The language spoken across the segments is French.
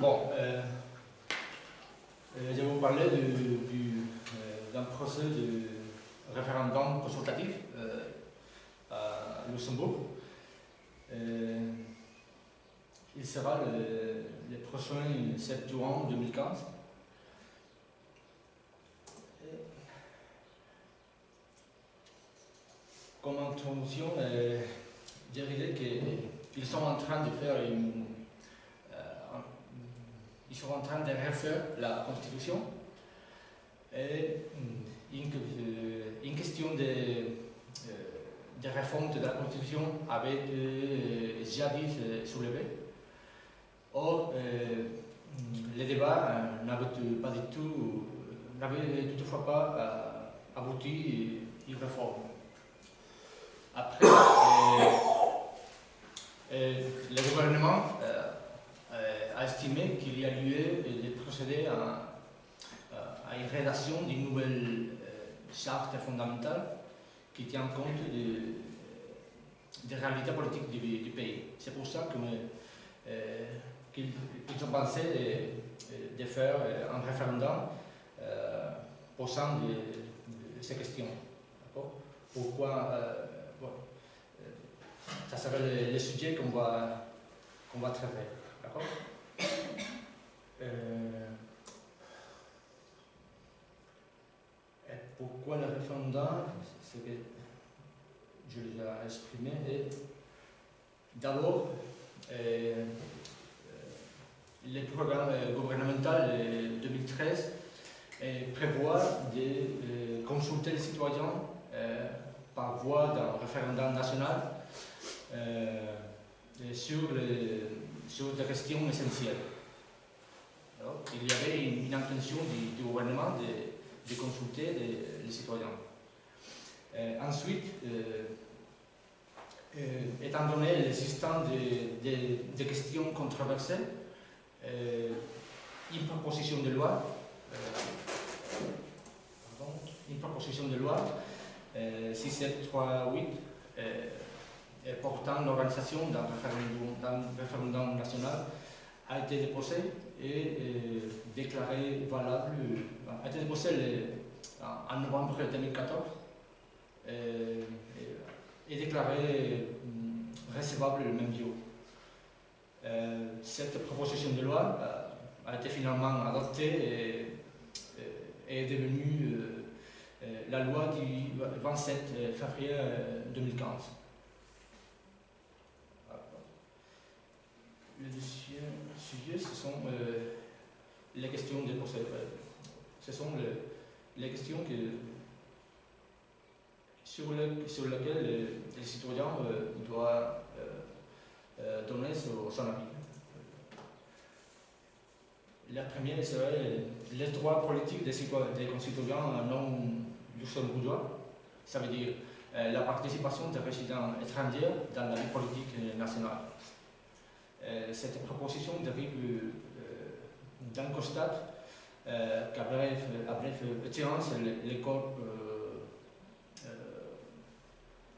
Bon, je vais vous parler d'un procès de référendum consultatif à Luxembourg. Il sera le prochain 7 juin 2015. Comme introduction, je dirais qu'ils sont en train de faire ils sont en train de refaire la Constitution et une question de réforme de la Constitution avait jadis soulevée. Or, les débats n'avaient toutefois pas abouti à une réforme. Après, le gouvernement a estimé qu'il y a lieu de procéder à une rédaction d'une nouvelle charte fondamentale qui tient compte des réalités politiques du pays. C'est pour ça qu'ils ont pensé de faire un référendum posant ces questions. Pourquoi ça sera le sujet qu'on va traiter. D'accord. Pourquoi le référendum? C'est que je l'ai déjà exprimé. D'abord, le programme gouvernemental 2013 prévoit de consulter les citoyens par voie d'un référendum national sur des questions essentielles. Alors, il y avait une intention du gouvernement de consulter les citoyens. Ensuite, étant donné l'existence de questions controversées, une proposition de loi 6738 portant l'organisation d'un référendum national a été déposée et déclarée valable, a été déposée en novembre 2014 et déclarée recevable le même jour. Cette proposition de loi a été finalement adoptée et est devenue la loi du 27 février 2015. Le deuxième sujet, ce sont les questions de procès. Ce sont les questions sur lesquelles les citoyens doivent donner son avis. La première serait les droits politiques des concitoyens non luxembourgeois. Ça veut dire la participation des résidents étrangers dans la vie politique nationale. Cette proposition dérive d'un constat qu'à bref échéance, le corps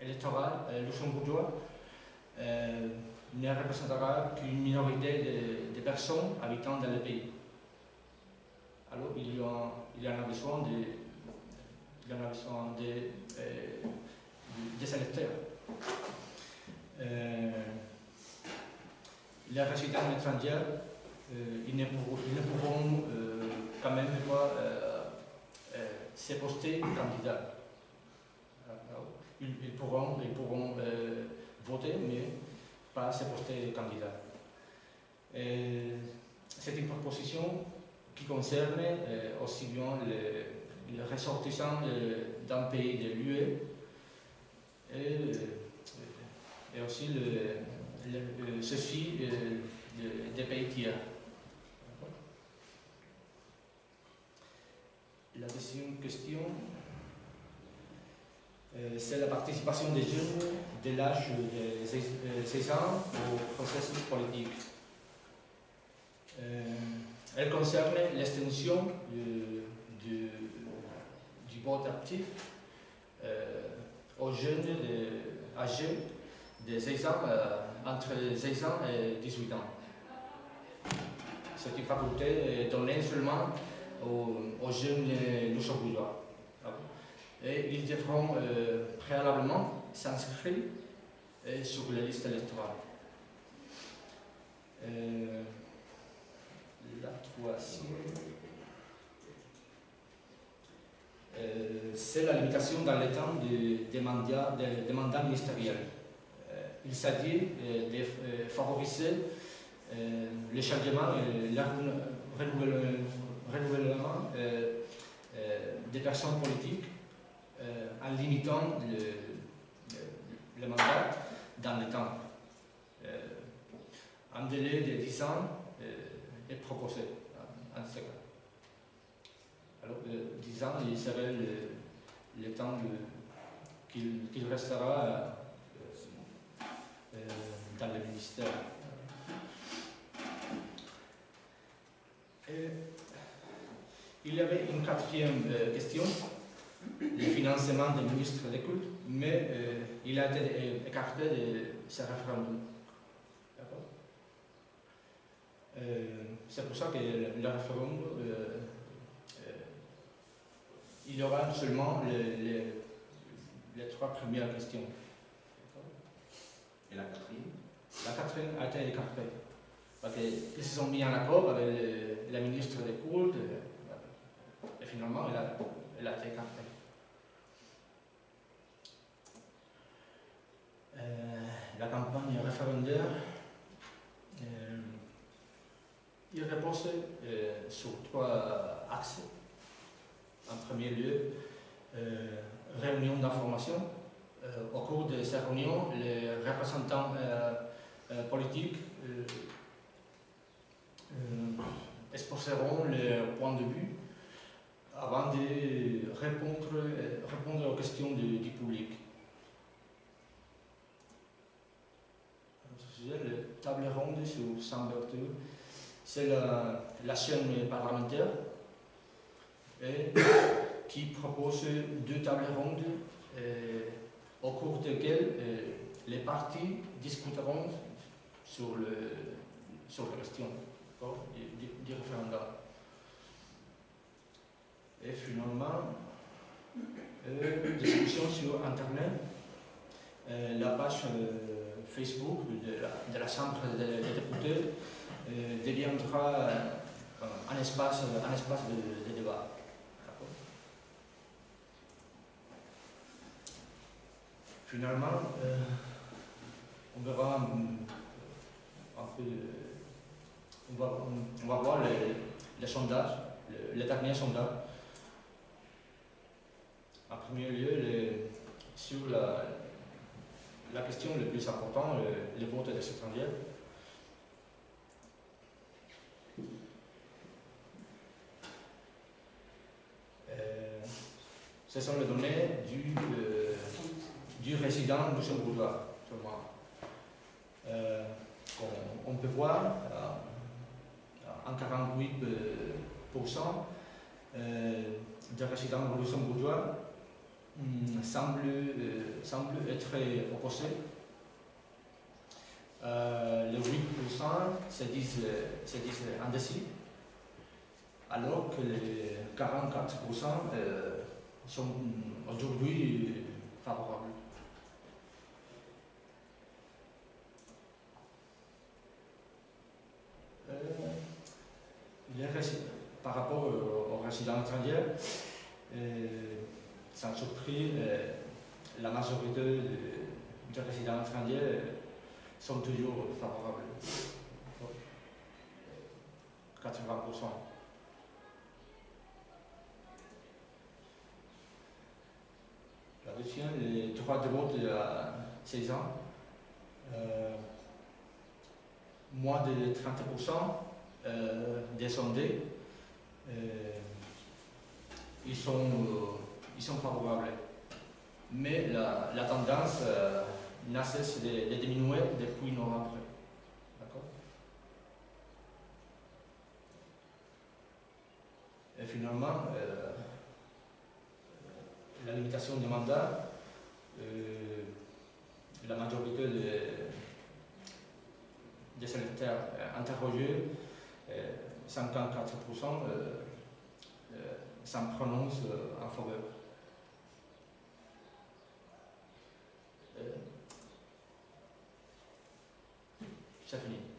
électoral luxembourgeois ne représentera qu'une minorité de personnes habitant dans le pays. Alors il y en a besoin des électeurs. Les résidents étrangers, ils ne pourront quand même pas se poster candidats. Ils pourront voter, mais pas se poster candidats. C'est une proposition qui concerne aussi bien les ressortissants d'un pays de l'UE et aussi ceux-ci des pays tiers. La deuxième question, c'est la participation des jeunes de l'âge de 16 ans au processus politique. Elle concerne l'extension du vote actif aux jeunes âgés de 16 ans, entre 16 ans et 18 ans. C'est une faculté donnée seulement aux jeunes luxembourgeois. Et ils devront préalablement s'inscrire sur la liste électorale. La troisième, c'est la limitation dans le temps des mandats ministériels. Il s'agit de favoriser le changement et le renouvellement des personnes politiques en limitant le mandat dans le temps. Un délai de 10 ans est proposé en ce cas. Alors, 10 ans, il serait le temps qu'il restera dans le ministère. Et il y avait une quatrième question, le financement des ministres des cultes, mais il a été écarté de ce référendum. C'est pour ça que le référendum, il y aura seulement les trois premières questions. Et la quatrième? La quatrième a été écartée. Parce qu'ils se sont mis en accord avec la ministre des cultes, et finalement, elle a été écartée. La campagne référendaire, il repose sur trois axes. En premier lieu, réunion d'information. Au cours de ces réunions, les représentants politiques exposeront leurs points de vue avant de répondre aux questions du public. Le table ronde sur Saint-Bertheu, c'est la chaîne parlementaire et qui propose deux tables rondes au cours desquelles les partis discuteront sur la question du référendum. Et finalement, discussion sur Internet, la page Facebook de la Chambre des députés deviendra un espace de débat. Finalement, on verra un peu, on va voir les sondages, les derniers sondages. En premier lieu, sur la question la plus importante, le vote des étrangers. Ce sont les données du résident luxembourgeois, seulement. On peut voir en 48% des résidents luxembourgeois semblent être opposés. Les 8% se disent indécis, alors que les 44% sont aujourd'hui favorables. Par rapport aux résidents étrangers, sans surprise, la majorité des résidents étrangers sont toujours favorables. 80%. La deuxième, les droits de vote à 16 ans. Moins de 30% des sondés, ils sont favorables. Mais la tendance n'a cessé de diminuer depuis novembre. D'accord? Et finalement, la limitation des mandats, la majorité des électeurs interrogés 54% s'en prononcent en faveur. C'est fini.